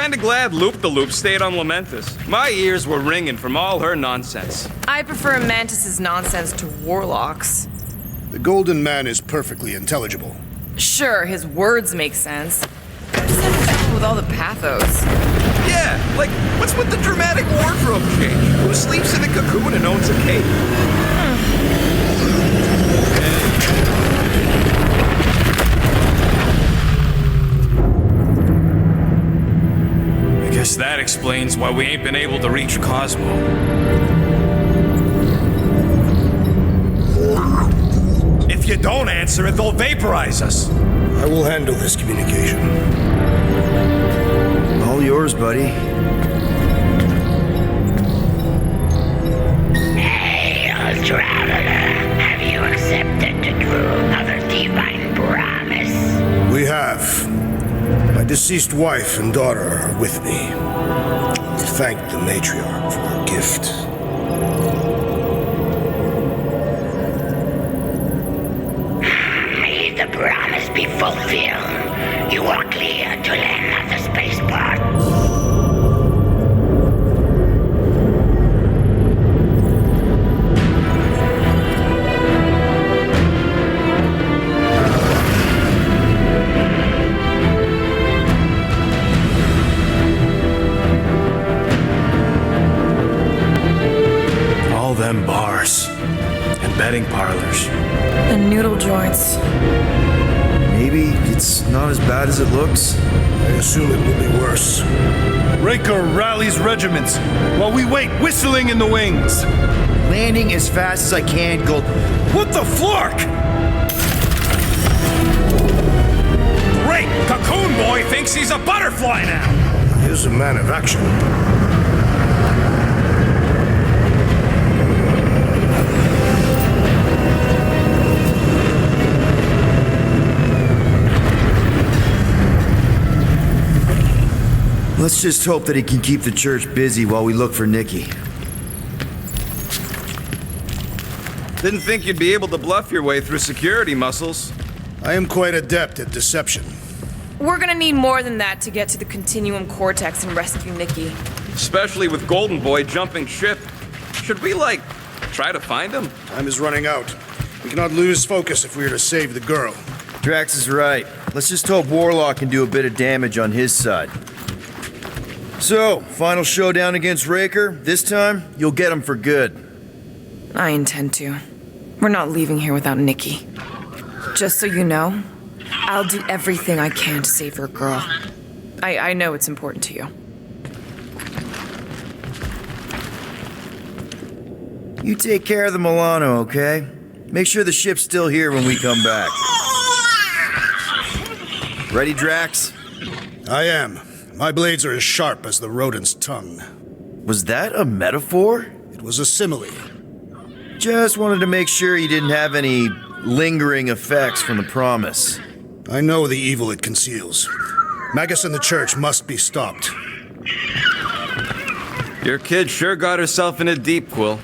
Kinda glad Loop-the-Loop stayed on Lamentus. My ears were ringing from all her nonsense. I prefer Mantis's nonsense to Warlock's. The Golden Man is perfectly intelligible. Sure, his words make sense. Just have trouble with all the pathos. Yeah, like, what's with the dramatic wardrobe change? Who sleeps in a cocoon and owns a cape? I guess that explains why we ain't been able to reach Cosmo. If you don't answer it, they'll vaporize us. I will handle this communication. All yours, buddy. Hail, traveler. Have you accepted the true of the divine promise? We have. My deceased wife and daughter are with me. We thank the matriarch for her gift. May the promise be fulfilled. You are clear to land at the spaceport. All them bars and betting parlors. And noodle joints. Maybe it's not as bad as it looks. I assume it will be worse. Raker rallies regiments while we wait whistling in the wings. Landing as fast as I can, Gold. What the flark? Great! Cocoon Boy thinks he's a butterfly now! He is a man of action. Let's just hope that he can keep the church busy while we look for Nikki. Didn't think you'd be able to bluff your way through security muscles. I am quite adept at deception. We're gonna need more than that to get to the Continuum Cortex and rescue Nikki. Especially with Golden Boy jumping ship. Should we, like, try to find him? Time is running out. We cannot lose focus if we are to save the girl. Drax is right. Let's just hope Warlock can do a bit of damage on his side. So, final showdown against Raker. This time, you'll get him for good. I intend to. We're not leaving here without Nikki. Just so you know, I'll do everything I can to save your girl. I know it's important to you. You take care of the Milano, okay? Make sure the ship's still here when we come back. Ready, Drax? I am. My blades are as sharp as the rodent's tongue. Was that a metaphor? It was a simile. Just wanted to make sure you didn't have any lingering effects from the promise. I know the evil it conceals. Magus and the church must be stopped. Your kid sure got herself in a deep, Quill.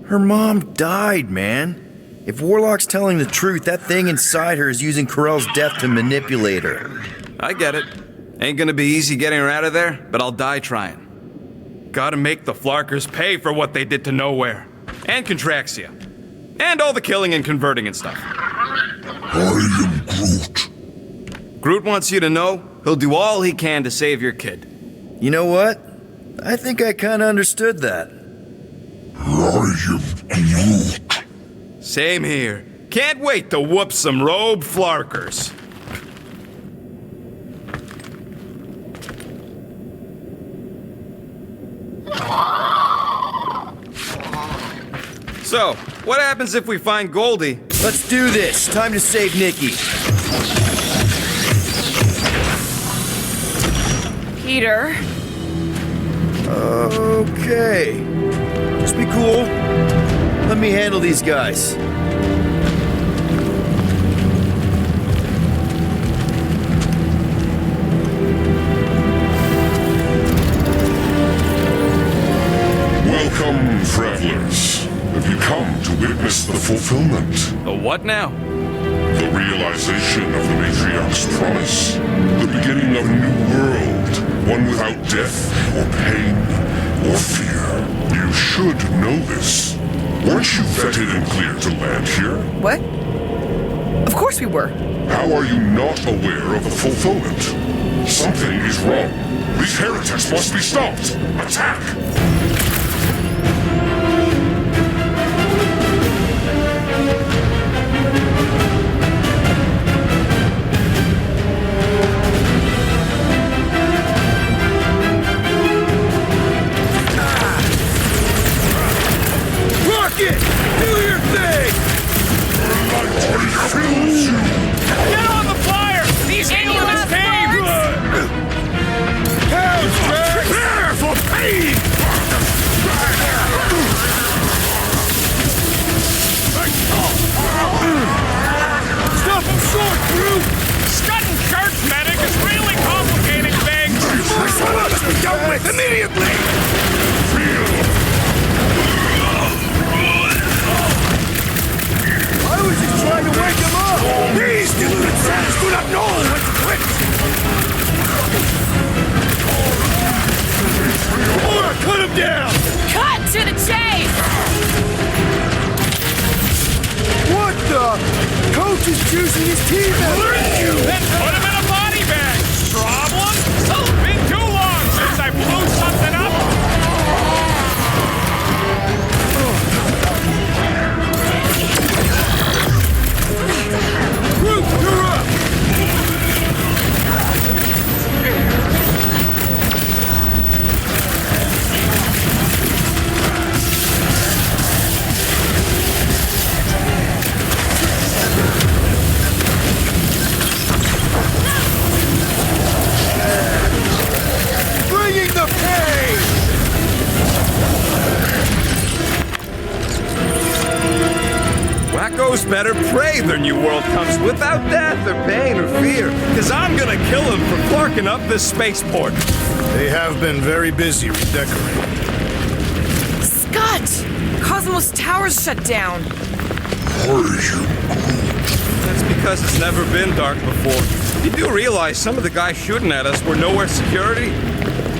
Her mom died, man. If Warlock's telling the truth, that thing inside her is using Corell's death to manipulate her. I get it. Ain't gonna be easy getting her out of there, but I'll die trying. Gotta make the Flarkers pay for what they did to Nowhere. And Contraxia. And all the killing and converting and stuff. I am Groot. Groot wants you to know he'll do all he can to save your kid. You know what? I think I kinda understood that. I am Groot. Same here. Can't wait to whoop some robe Flarkers. So, what happens if we find Goldie? Let's do this. Time to save Nikki. Peter. Okay. Just be cool. Let me handle these guys. Welcome, travelers. Have you come to witness the fulfillment? The what now? The realization of the matriarch's promise. The beginning of a new world, one without death, or pain, or fear. You should know this. Weren't you vetted and cleared to land here? What? Of course we were. How are you not aware of the fulfillment? Something is wrong. These heretics must be stopped. Attack! Rocket! Do your thing! Get on the flyer! These aliens came! Prepare for pain! Stop him short, crew! Scudding church medic is really complicating things! This must be dealt with immediately! I was just trying to wake him up! These deluded savages do not know when to quit! Or cut him down! Cut to the chase! What the? Coach is choosing his team members! Then put him in a body bag! Problem? Been too long since I blew something up! Group, you're up! Bringing the pain! Wacko's better pray their new world comes without death or pain or fear, because I'm gonna kill him for clarking up this spaceport. They have been very busy redecorating. Scott! Cosmo's tower's shut down. That's because it's never been dark before. You do realize some of the guys shooting at us were nowhere security?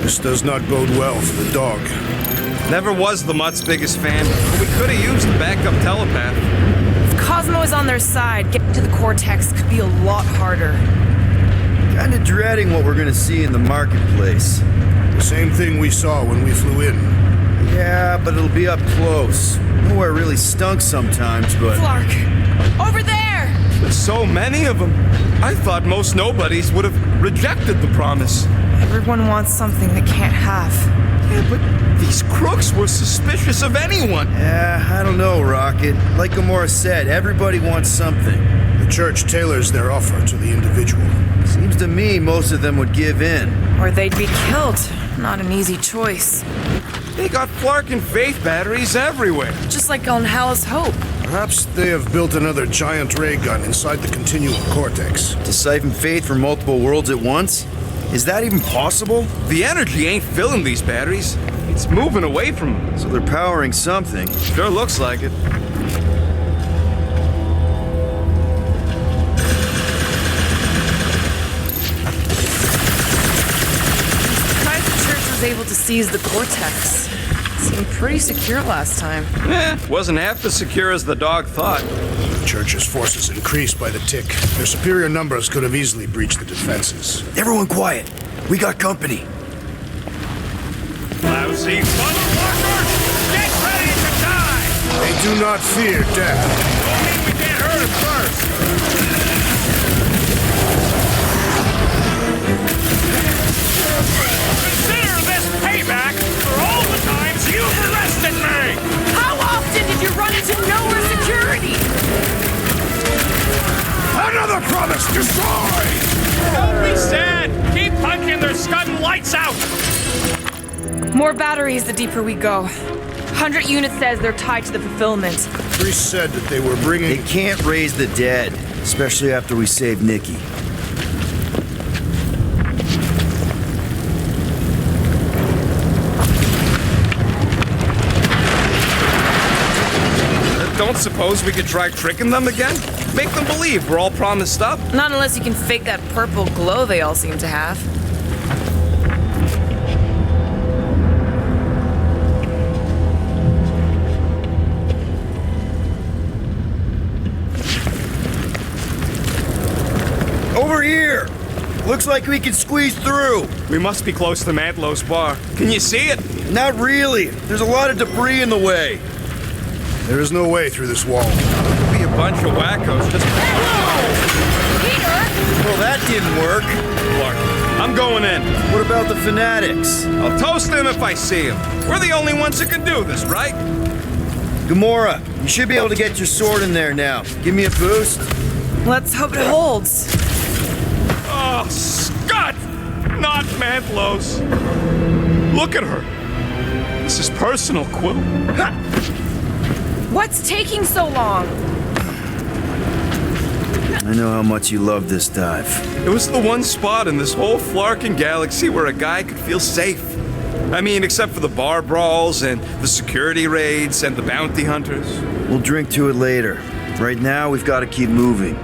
This does not bode well for the dog. Never was the Mutt's biggest fan, but we could have used the backup telepath. If Cosmo is on their side, getting to the Cortex could be a lot harder. Kinda dreading what we're gonna see in the marketplace. The same thing we saw when we flew in. Yeah, but it'll be up close. Nowhere really stunk sometimes, but... Clark! Over there! There's so many of them. I thought most nobodies would have rejected the promise. Everyone wants something they can't have. Yeah, but these crooks were suspicious of anyone. Yeah, I don't know, Rocket. Like Gamora said, everybody wants something. The church tailors their offer to the individual. Seems to me most of them would give in. Or they'd be killed. Not an easy choice. They got Flark and Faith batteries everywhere. Just like on Hal's Hope. Perhaps they have built another giant ray gun inside the continuum cortex. To siphon faith from multiple worlds at once? Is that even possible? The energy ain't filling these batteries. It's moving away from them. So they're powering something. Sure looks like it. Surprised the church was able to seize the Cortex. Seemed pretty secure last time. Wasn't half as secure as the dog thought. The church's forces increased by the tick. Their superior numbers could have easily breached the defenses. Everyone quiet. We got company. Lousy motherfuckers! Get ready to die! They do not fear death. Don't mean we can't hurt him first. Consider this payback for all the times you've arrested me! How often did you run into nowhere security? Another promise destroyed! Don't be sad! Keep punching their scudding lights out! More batteries the deeper we go. 100 units says they're tied to the fulfillment. Priest said that they were bringing... They can't raise the dead, especially after we saved Nikki. Don't suppose we could try tricking them again? Make them believe we're all promised up? Not unless you can fake that purple glow they all seem to have. Over here! Looks like we can squeeze through. We must be close to Mantlo's bar. Can you see it? Not really. There's a lot of debris in the way. There is no way through this wall. Could be a bunch of wackos just... Well, that didn't work. Clark, I'm going in. What about the fanatics? I'll toast them if I see them. We're the only ones that can do this, right? Gamora, you should be able to get your sword in there now. Give me a boost. Let's hope it holds. Oh, Scott! Not Mantlo's. Look at her. This is personal, Quill. Ha! What's taking so long? I know how much you love this dive. It was the one spot in this whole Flarkin galaxy where a guy could feel safe. I mean, except for the bar brawls and the security raids and the bounty hunters. We'll drink to it later. Right now, we've got to keep moving.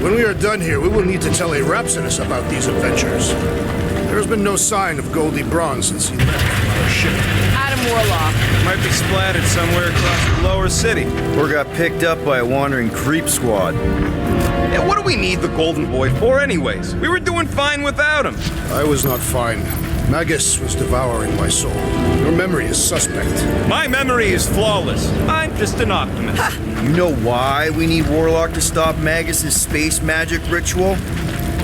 When we are done here, we will need to tell a Rhapsodus about these adventures. There has been no sign of Goldie Braun since he left our ship. Adam Warlock. Might be splattered somewhere across the lower city. Or got picked up by a wandering creep squad. Yeah, what do we need the Golden Boy for anyways? We were doing fine without him. I was not fine. Magus was devouring my soul. Your memory is suspect. My memory is flawless. I'm just an optimist. You know why we need Warlock to stop Magus' space magic ritual?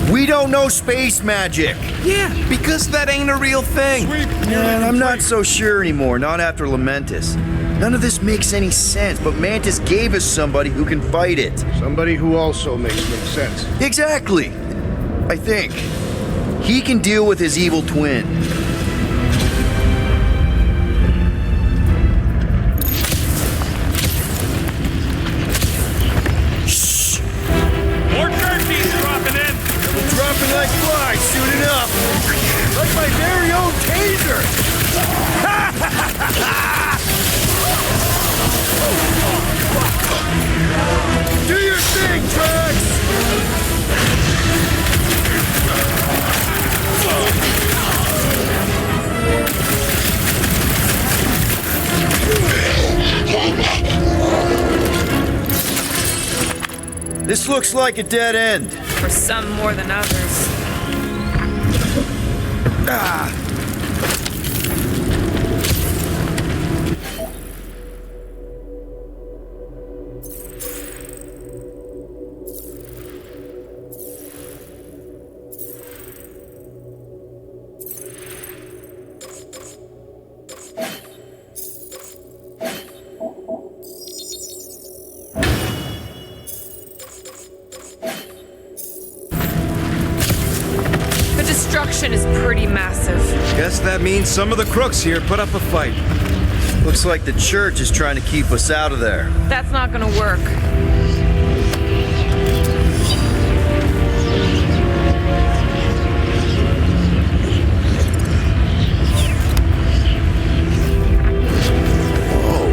We don't know space magic! Yeah, because that ain't a real thing. Man, I'm not so sure anymore, not after Lamentus. None of this makes any sense, but Mantis gave us somebody who can fight it. Somebody who also makes no sense. Exactly! I think. He can deal with his evil twin. Shh! More turkeys dropping in. Dropping like flies soon enough. Like my very own taser! Do your thing, Drax! This looks like a dead end. For some more than others. Ah! Destruction is pretty massive. Guess that means some of the crooks here put up a fight. Looks like the church is trying to keep us out of there. That's not gonna work. Whoa.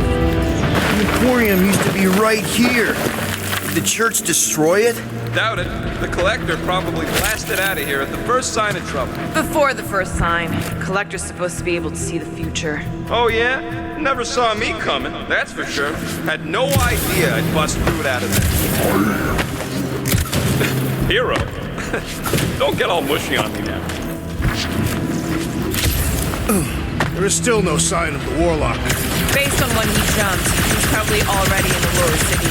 The Emporium used to be right here. Did the church destroy it? Doubt it. The Collector probably blasted out of here at the first sign of trouble. Before the first sign, Collector's supposed to be able to see the future. Oh yeah? Never saw me coming, that's for sure. Had no idea I'd bust through it out of there. Hero? Don't get all mushy on me now. There is still no sign of the Warlock. Based on when he jumped, he's probably already in the lower city.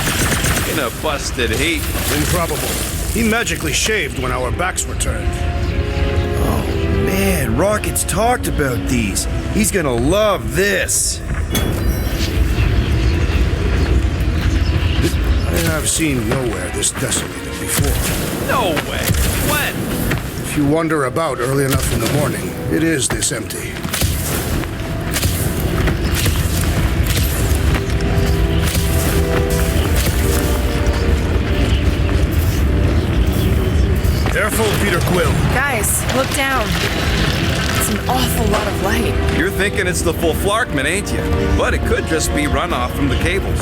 In a busted heat. Improbable. He magically shaved when our backs were turned. Oh man, Rocket's talked about these. He's gonna love this. I have seen nowhere this desolated before. No way. When? If you wander about early enough in the morning, it is this empty. Careful, Peter Quill. Guys, look down. It's an awful lot of light. You're thinking it's the full Flarkman, ain't you? But it could just be runoff from the cables.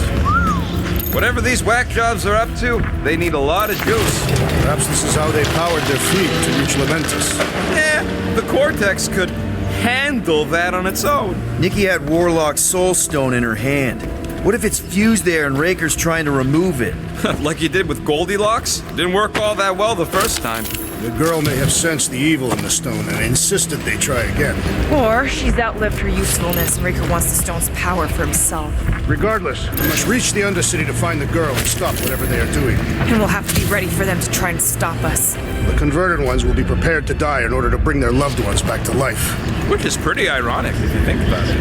Whatever these whack jobs are up to, they need a lot of juice. Perhaps this is how they powered their fleet to reach Lamentus. Yeah, the Cortex could handle that on its own. Nikki had Warlock's soul stone in her hand. What if it's fused there and Raker's trying to remove it? Like you did with Goldilocks? Didn't work all that well the first time. The girl may have sensed the evil in the stone and insisted they try again. Or she's outlived her usefulness and Raker wants the stone's power for himself. Regardless, we must reach the Undercity to find the girl and stop whatever they are doing. And we'll have to be ready for them to try and stop us. The converted ones will be prepared to die in order to bring their loved ones back to life. Which is pretty ironic if you think about it.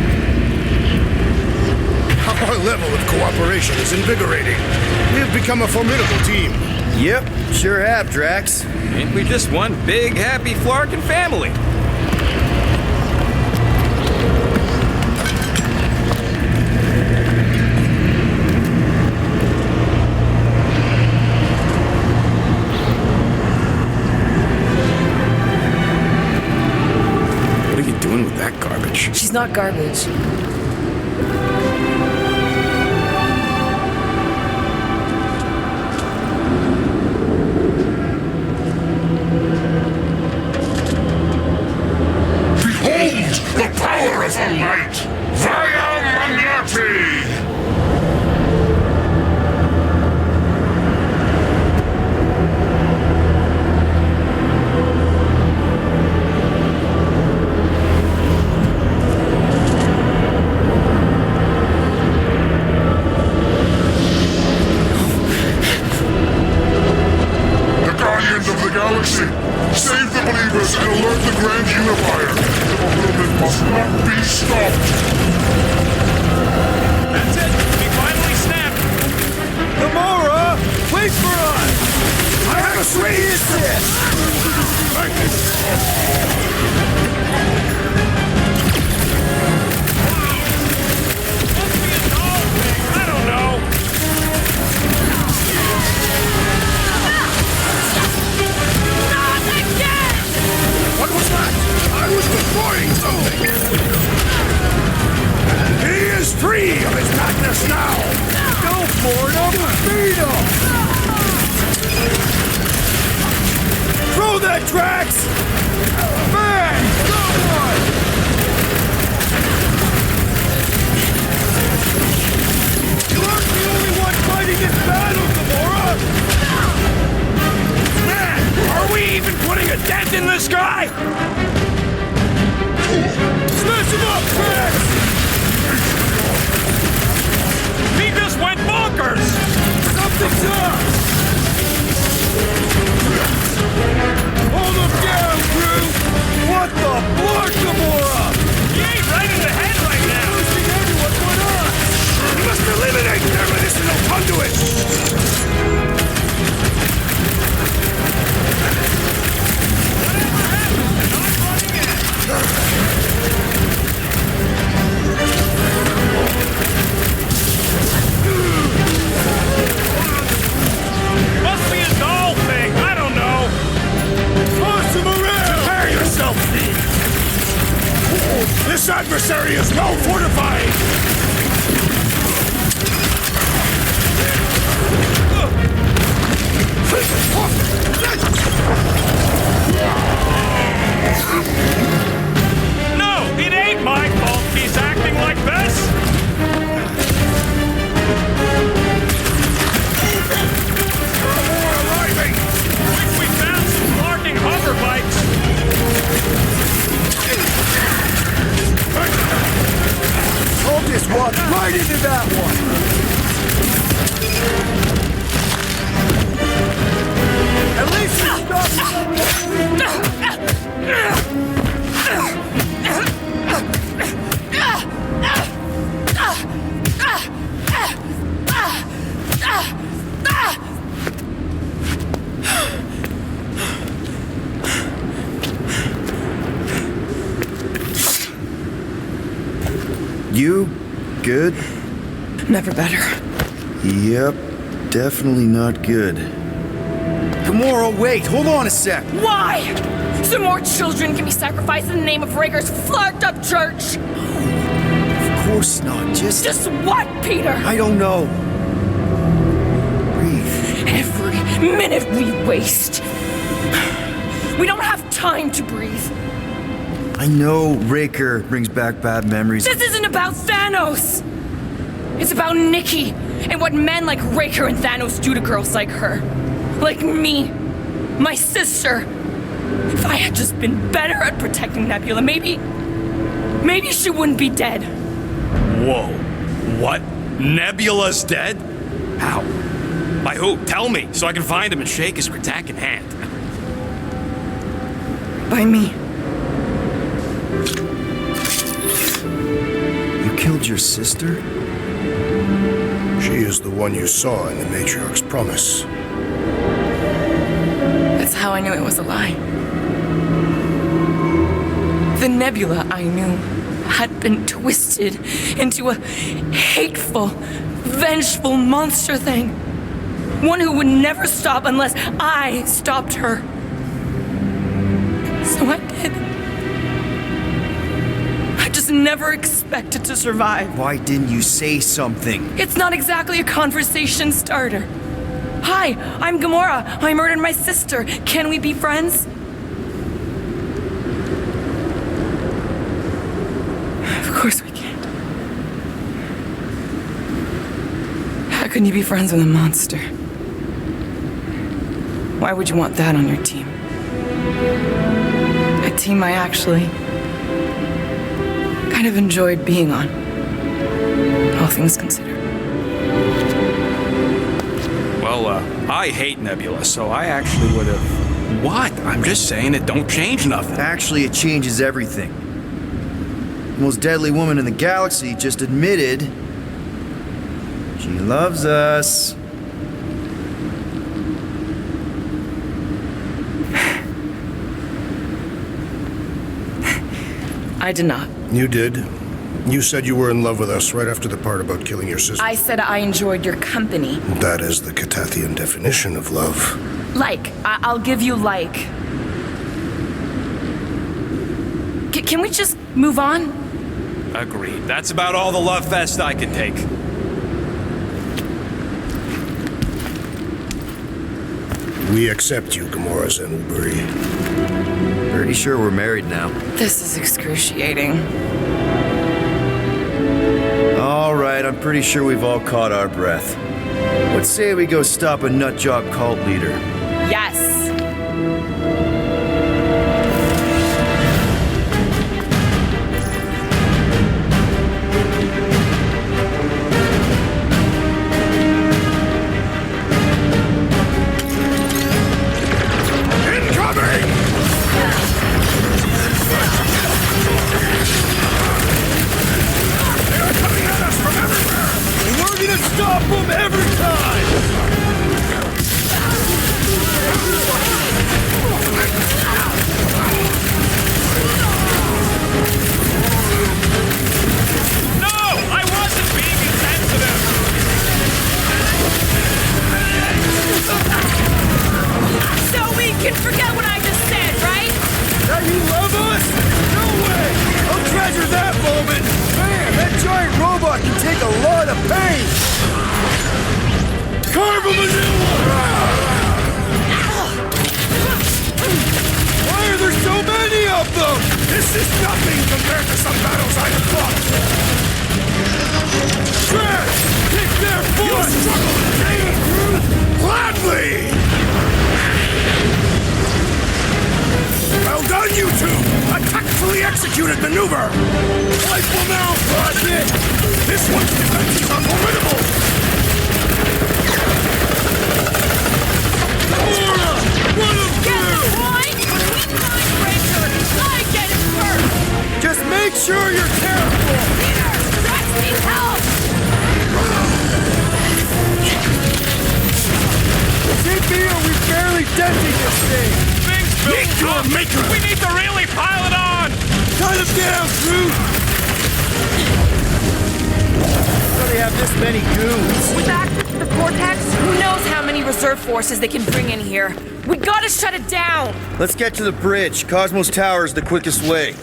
Our level of cooperation is invigorating. We have become a formidable team. Yep, sure have, Drax. Ain't we just one big, happy Flarkin family? What are you doing with that garbage? She's not garbage. Behold the power of the light! Via Magnati! The Guardians of the Galaxy! Save the believers and alert the Grand Unifier! The movement must not be stopped! That's it! We finally snapped! Gamora! Wait for us! I have a sweet I don't know! What was that? I was destroying something! He is free of his madness now! Go for it, beat him! Throw that, Drax! Man! Go on! You aren't the only one fighting this battle, Gamora! Man, are we even putting a dent in this guy? Smash him up, Drax! He just went bonkers! Something's up! Hold him down, crew! What the blood, Gamora? He ain't right in the head right now! Losing everyone but us! We must eliminate their medicinal conduit! Must be a doll thing, I don't know! Toss him around! Prepare yourself, thief! This adversary is well fortified! No, it ain't my fault he's acting like this! More arriving! Wish we found some barking hover bikes! I'll just walk right into that one! At least you You good? Never better. Yep, definitely not good. Gamora, wait, hold on a sec. Why? So more children can be sacrificed in the name of Raker's flarked up church? Of course not, Just what, Peter? I don't know. Breathe. Every minute we waste. We don't have time to breathe. I know Raker brings back bad memories. This isn't about Thanos! It's about Nikki and what men like Raker and Thanos do to girls like her. Like me. My sister. If I had just been better at protecting Nebula, maybe she wouldn't be dead. Whoa. What? Nebula's dead? How? By who? Tell me, so I can find him and shake his Kratak in hand. By me. You killed your sister? She is the one you saw in the Matriarch's promise. That's how I knew it was a lie. The Nebula I knew had been twisted into a hateful, vengeful monster thing. One who would never stop unless I stopped her. So I did. I just never expected to survive. Why didn't you say something? It's not exactly a conversation starter. Hi, I'm Gamora. I murdered my sister. Can we be friends? Of course we can't. How can you be friends with a monster? Why would you want that on your team? A team I actually kind of enjoyed being on. All things considered. Well, I hate Nebula, so I actually would have... What? I'm just saying it don't change nothing. Actually, it changes everything. The most deadly woman in the galaxy just admitted she loves us. I did not. You did. You said you were in love with us right after the part about killing your sister. I said I enjoyed your company. That is the Catathian definition of love. Like. I'll give you like. Can we just move on? Agreed. That's about all the love fest I can take. We accept you, Gamora Zenuburi. Pretty sure we're married now. This is excruciating. All right, I'm pretty sure we've all caught our breath. Let's say we go stop a nutjob cult leader. Yes. Stop them every time! No! I wasn't being insensitive! So we can forget what I just said, right? Now you love us? No way! I'll treasure that moment! Man, that giant robot can take a lot of pain! Carve him a new one! Why are there so many of them? This is nothing compared to some battles I have fought! Trash! Kick their butt! You struggle in pain! Gladly! Well done, you two! A tactfully executed maneuver! Life will now cross it! This one's defenses are formidable! Just make sure you're careful! Peter! Drax needs help! CP, we barely denting this thing! Things built maker! We need to really pile it on! Cut him down, Groot! How do they have this many goons? With access to the Vortex, who knows how many reserve forces they can bring in here. We gotta shut it down! Let's get to the bridge. Cosmo's Tower is the quickest way.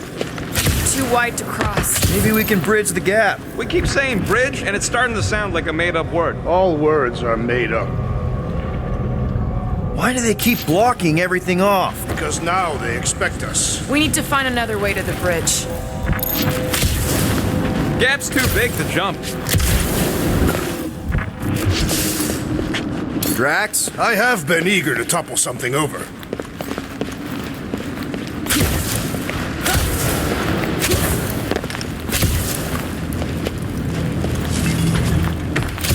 Too wide to cross. Maybe we can bridge the gap. We keep saying bridge, and it's starting to sound like a made-up word. All words are made up. Why do they keep blocking everything off? Because now they expect us. We need to find another way to the bridge. Gap's too big to jump. Drax? I have been eager to topple something over.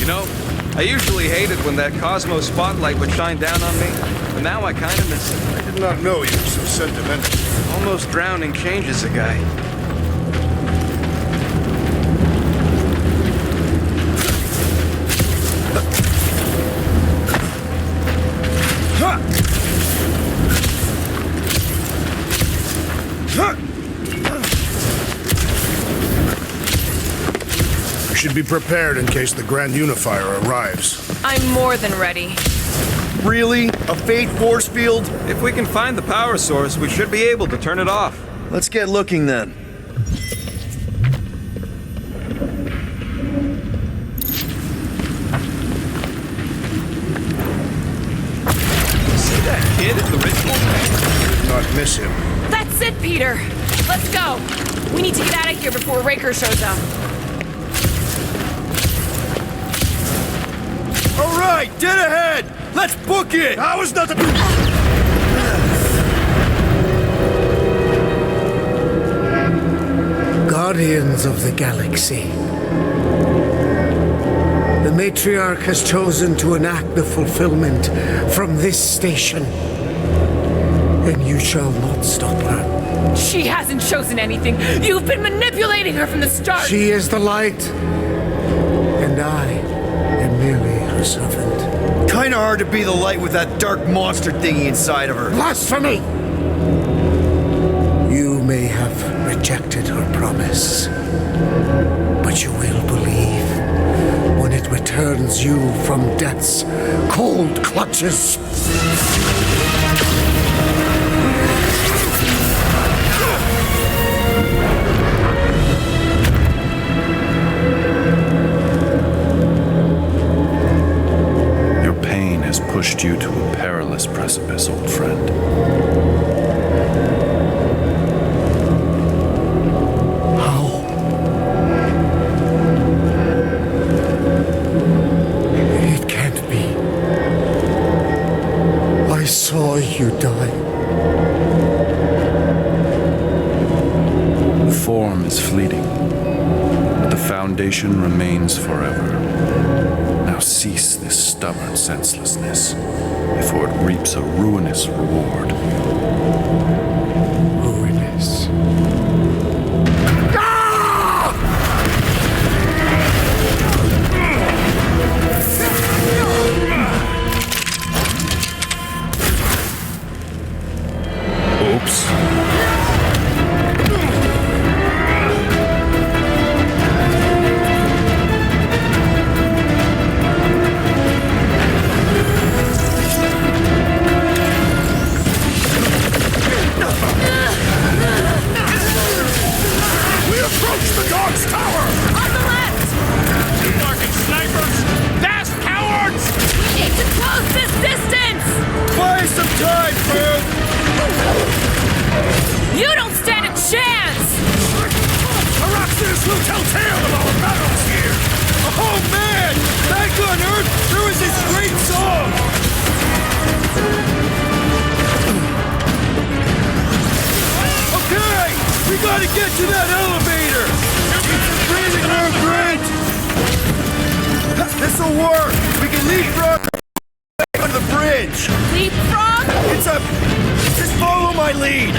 You know, I usually hated when that Cosmo spotlight would shine down on me, but now I kind of miss it. I did not know you were so sentimental. Almost drowning changes a guy. You should be prepared in case the Grand Unifier arrives. I'm more than ready. Really? A fate force field? If we can find the power source, we should be able to turn it off. Let's get looking then. See that kid at the ritual? Did not miss him. That's it, Peter. Let's go. We need to get out of here before Raker shows up. All right, dead ahead! Let's book it! That was nothing. Guardians of the Galaxy. The Matriarch has chosen to enact the fulfillment from this station. And you shall not stop her. She hasn't chosen anything. You've been manipulating her from the start. She is the light. And I am merely her servant. Kinda hard to be the light with that dark monster thingy inside of her. Blasphemy! You may have rejected her promise, but you will believe when it returns you from death's cold clutches. Your pain has pushed you to a perilous precipice, old friend. It can't be. I saw you die. The form is fleeting, but the foundation remains forever. Now cease this stubborn senselessness before it reaps a ruinous reward. Ruinous. Oops. We approach the dog's tower! On the left! You fucking snipers! Fast cowards! We need to close this distance! Buy some time, Bert! You don't stand a chance! Araxidus will tell tale of our battles here! Oh man! Back on Earth, there was this great song! Okay! We gotta get to that elevator! It's breathing room, Brent! This'll work! We can leapfrog on the bridge! Leapfrog? It's a... Just follow my lead!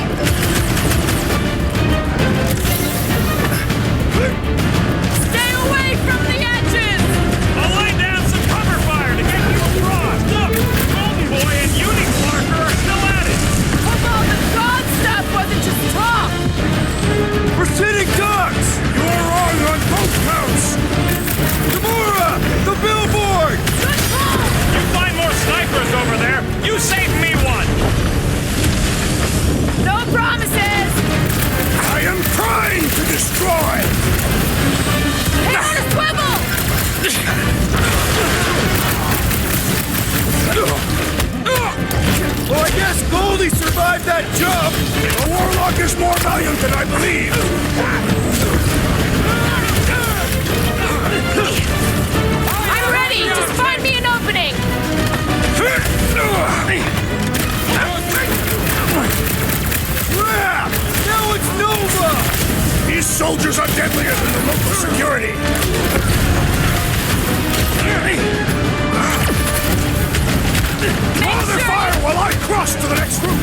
Stay away from the edges! I'll lay down some cover fire to get you across! Look! Golden Boy and Uniflarker are still at it! Although the god stuff wasn't just talk! We're sitting ducks! You are wrong on both counts! Tamura! The billboard! Good call! You find more snipers over there! You save me one! No problem! valiant than I believe! I'm ready! Just find me an opening! Now it's Nova! These soldiers are deadlier than the local security! Draw their fire while I cross to the next room!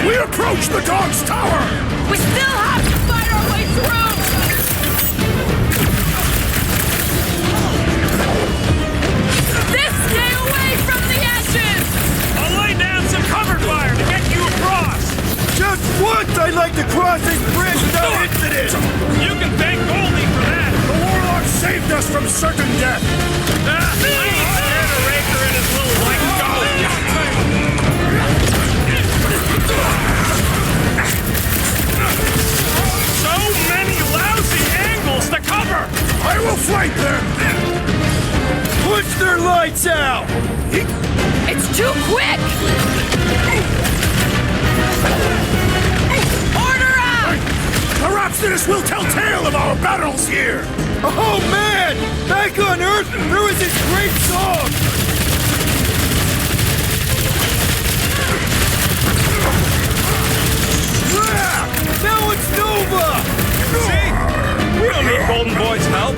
We approach the dog's tower! We still have to fight our way through! This, stay away from the edges! I'll lay down some cover fire to get you across! Just once I'd like to cross this bridge without incident! You can thank Goldie for that! The warlock saved us from certain death! I'm scared of Raker and his little white So many lousy angles to cover! I will flank them! Push their lights out! It's too quick! Order up! The Rhapsodus will tell tale of our battles here! Oh man! Back on Earth, there was this great song! Now it's Nova! See? We don't need Golden Boy's help.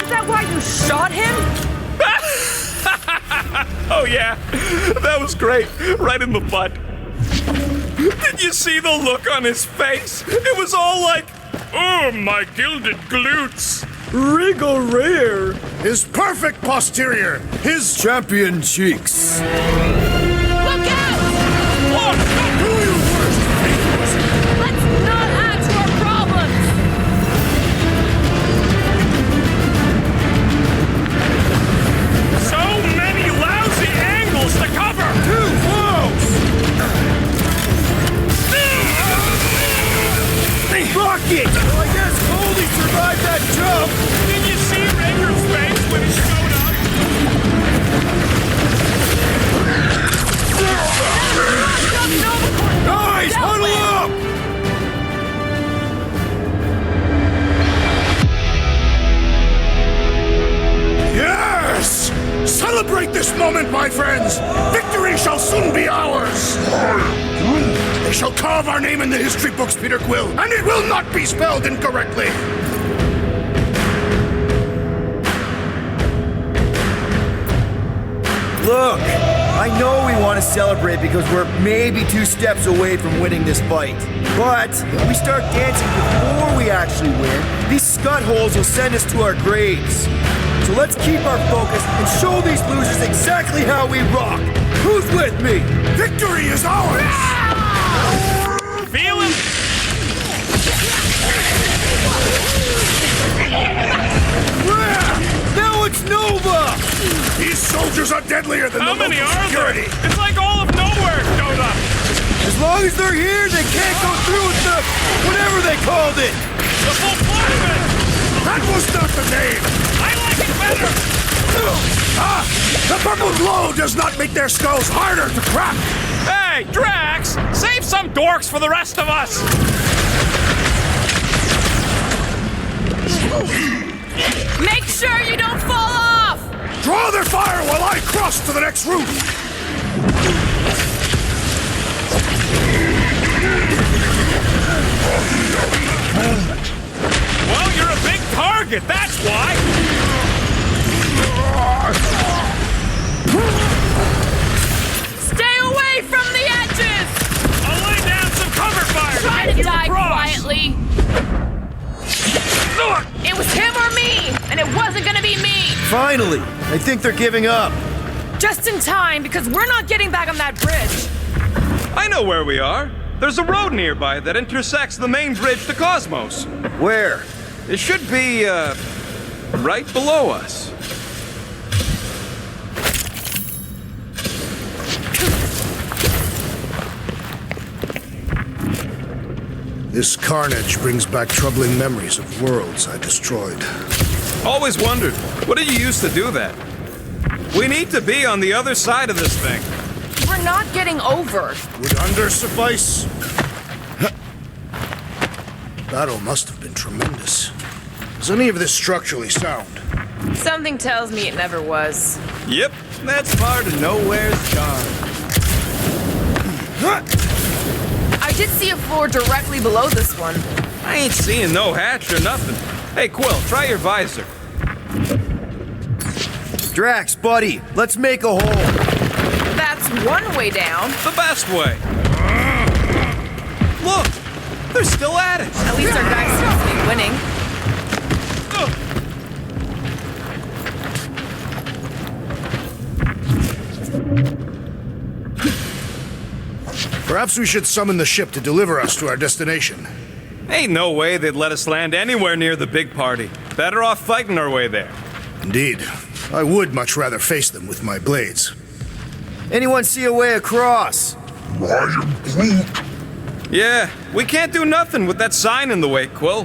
Is that why you shot him? Oh yeah, that was great. Right in the butt. Did you see the look on his face? It was all like, oh, my gilded glutes. Regal rare. His perfect posterior. His Champion cheeks. Look out! Look, Do you first, Let's not add to our problems! so many lousy angles to cover! Too close! Rocket! Well, I guess Goldie survived that jump! Did you see Raker's face when he showed up? Guys, huddle up! Yes! Celebrate this moment, my friends! Victory shall soon be ours! They shall carve our name in the history books, Peter Quill, and it will not be spelled incorrectly! Look, I know we want to celebrate because we're maybe 2 steps away from winning this fight. But if we start dancing before we actually win, these scut holes will send us to our graves. So let's keep our focus and show these losers exactly how we rock. Who's with me? Victory is ours! Feel him? Now it's Nova! These soldiers are deadlier than how the many local are security! there? It's like all of nowhere showed up. As long as they're here, they can't go through with the whatever they called it. The full flashman. That was not the name! I like it better. Ah! The purple glow does not make their skulls harder to crack! Hey, Drax, save some dorks for the rest of us. Make sure you don't fall off! Draw their fire while I cross to the next room! Well, you're a big target, that's why. Stay away from the edges! I'll lay down some cover fire. Try get to you die across. quietly. It was him or me, and it wasn't gonna be me. Finally, I think they're giving up. Just in time, because we're not getting back on that bridge. I know where we are. There's a road nearby that intersects the main bridge to Cosmos. Where? It should be, right below us. This carnage brings back troubling memories of worlds I destroyed. Always wondered, what did you use to do that? We need to be on the other side of this thing. We're not getting over. Would under suffice? Battle must have been tremendous. Is any of this structurally sound? Something tells me it never was. Yep, that's part of Nowhere's charm. I did see a floor directly below this one. I ain't seeing no hatch or nothing. Hey, Quill, try your visor. Drax, buddy, let's make a hole. That's one way down. The best way. Look, they're still at it. At least our guy seems to be winning. Perhaps we should summon the ship to deliver us to our destination. Ain't no way they'd let us land anywhere near the big party. Better off fighting our way there. Indeed. I would much rather face them with my blades. Anyone see a way across? I am Groot. Yeah, we can't do nothing with that sign in the way, Quill.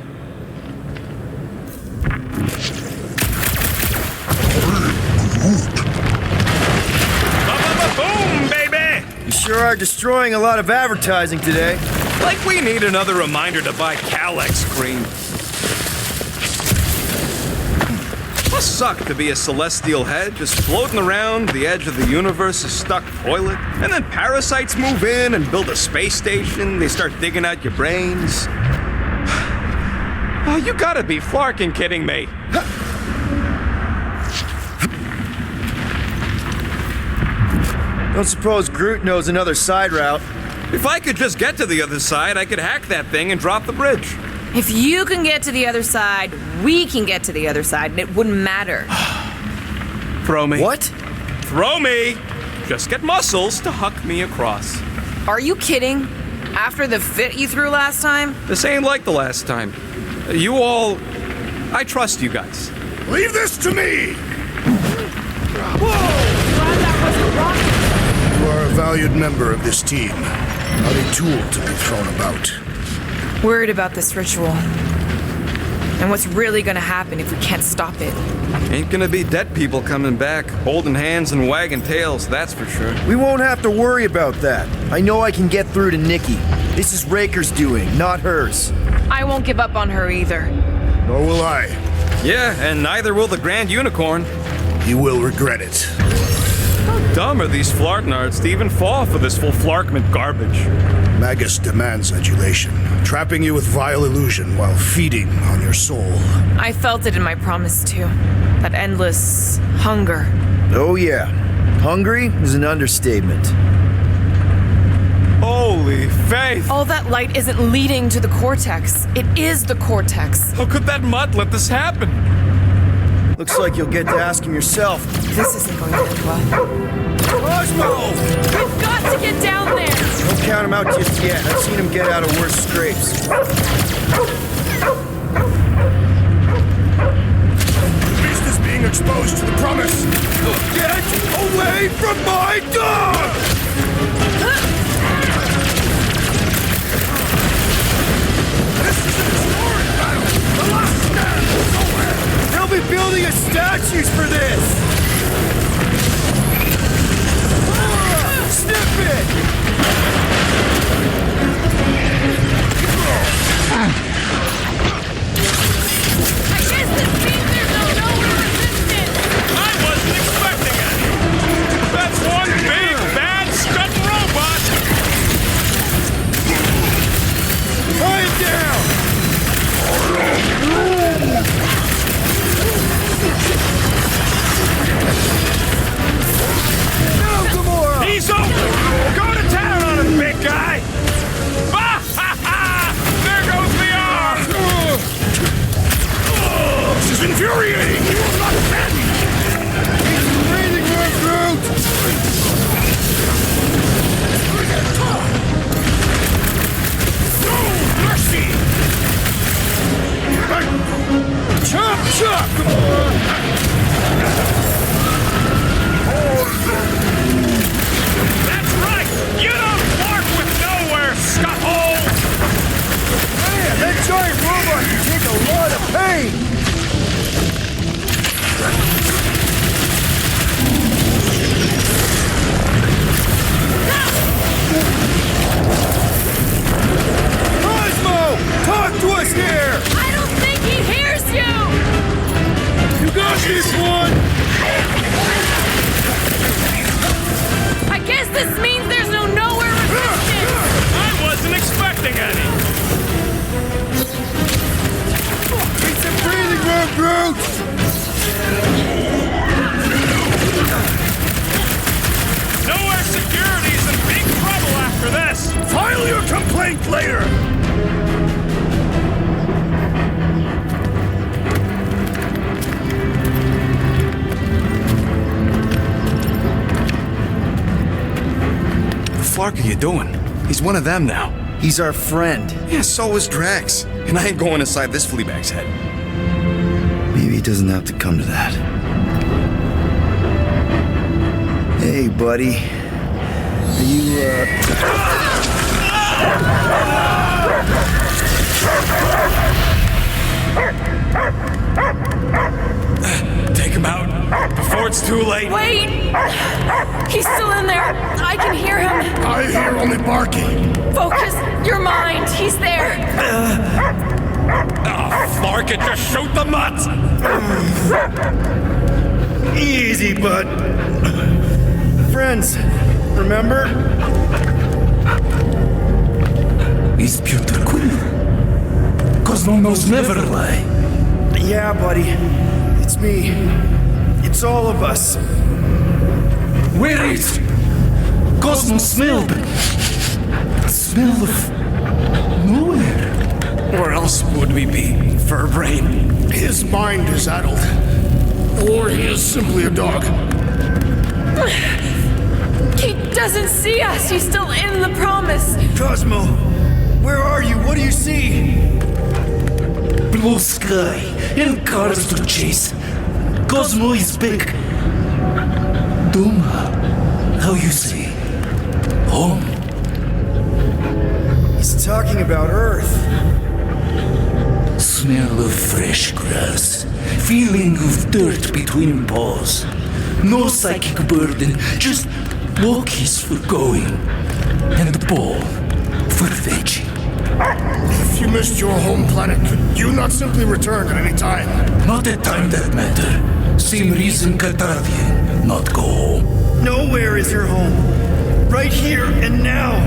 Boom, baby! You sure are destroying a lot of advertising today. Like we need another reminder to buy Calex cream. Must suck to be a celestial head just floating around the edge of the universe's stuck toilet, and then parasites move in and build a space station. They start digging out your brains. Oh, you gotta be flarkin' kidding me. Don't suppose Groot knows another side route. If I could just get to the other side, I could hack that thing and drop the bridge. If you can get to the other side, we can get to the other side, and it wouldn't matter. Throw me. What? Throw me! Just get muscles to huck me across. Are you kidding? After the fit you threw last time? This ain't like the last time. You all... I trust you guys. Leave this to me! Glad that wasn't wrong. You are a valued member of this team, not a tool to be thrown about. Worried about this ritual. And what's really gonna happen if we can't stop it. Ain't gonna be dead people coming back, holding hands and wagging tails, that's for sure. We won't have to worry about that. I know I can get through to Nikki. This is Raker's doing, not hers. I won't give up on her either. Nor will I. Yeah, and neither will the Grand Unicorn. You will regret it. How dumb are these flarknards to even fall for this full flarkment garbage? Magus demands adulation, trapping you with vile illusion while feeding on your soul. I felt it in my promise too. That endless hunger. Oh yeah. Hungry is an understatement. Holy faith! All that light isn't leading to the cortex. It is the cortex. How could that mutt let this happen? Looks like you'll get to ask him yourself. This isn't going to end well. Cosmo! We've got to get down there! Don't count him out just yet. I've seen him get out of worse scrapes. The beast is being exposed to the promise. Get away from my dog! This is an historic battle. The last stand is nowhere. They'll be building us statues for this! Snip it! I guess this means there's no resistance! I wasn't expecting it! That's one big, bad, strutting robot! traitor! What the fuck are you doing? He's one of them now. He's our friend. Yeah, so is Drax. And I ain't going inside this fleabag's head. Maybe it doesn't have to come to that. Hey, buddy. Are you, Take him out before it's too late. Wait! He's still in there. I can hear him. I hear only barking. Focus your mind. He's there. Flark it, just shoot the mutts! Easy, bud. Friends, remember? He's Peter Quill. Cosmo knows never lie. Yeah, buddy. It's me. It's all of us. Where is Cosmo smelled? Smell of nowhere. Where else would we be, Furbrain? His mind is addled. Or he is simply a dog. He doesn't see us. He's still in the promise. Cosmo, where are you? What do you see? Blue sky and cars to chase. Cosmo is back. Doma, how you say? Home. He's talking about Earth. Smell of fresh grass. Feeling of dirt between paws. No psychic burden, just walkies for going. And the ball for fetching. If you missed your home planet, could you not simply return at any time? Not a time that matter. Same reason Cathardian, not go home. Nowhere is your home. Right here and now.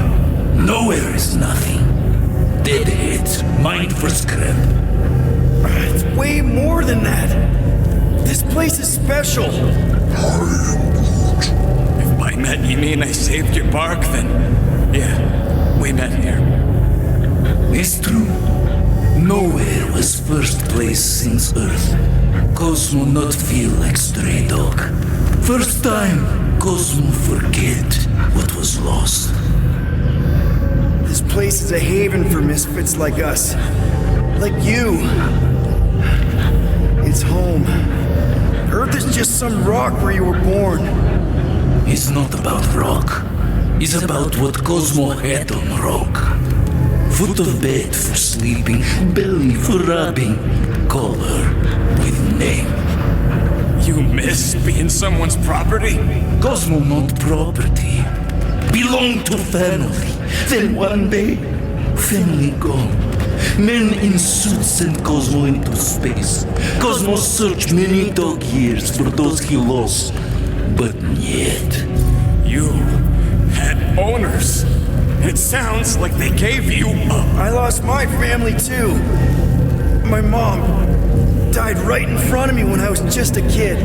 Nowhere is nothing. Dead heads, mind for scrap. It's way more than that. This place is special. If by met you mean I saved your bark, then yeah, we met here. It's true. Nowhere was first place since Earth. Cosmo not feel like stray dog. First time, Cosmo forget what was lost. This place is a haven for misfits like us. Like you. It's home. Earth is just some rock where you were born. It's not about rock. It's about what Cosmo had on rock. Foot of bed for sleeping, belly for rubbing, color with name. You miss being someone's property? Cosmo not property. Belong to family. Then one day, family gone. Men in suits sent Cosmo into space. Cosmo searched many dog years for those he lost. But yet... You had owners. It sounds like they gave you up. I lost my family too. My mom died right in front of me when I was just a kid.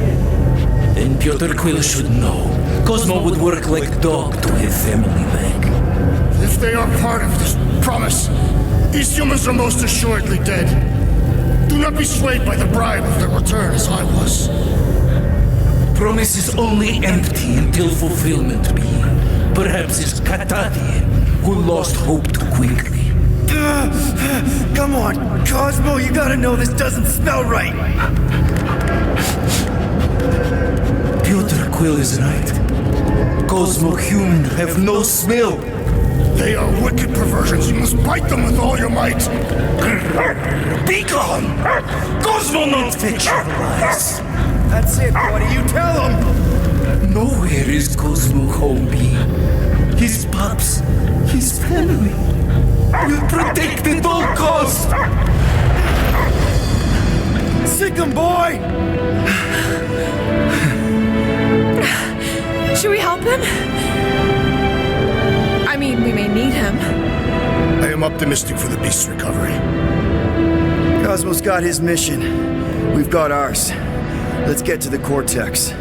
And Peter Quill should know. Cosmo would work like dog to have family back. If they are part of this promise, these humans are most assuredly dead. Do not be swayed by the bribe of their return as I was. Promise is only empty until fulfillment be. Perhaps it's Cathardian who lost hope too quickly. Come on, Cosmo, you gotta know this doesn't smell right. Peter Quill is right. Cosmo human have no smell. They are wicked perversions. You must bite them with all your might. Be gone! Cosmo not fetch your lies. That's it, buddy. You tell him. Nowhere is Cosmo home be. His pups, his family, will protect at all costs. Sick him, boy! Should we help him? I mean, we may need him. I am optimistic for the beast's recovery. Cosmo's got his mission. We've got ours. Let's get to the Cortex.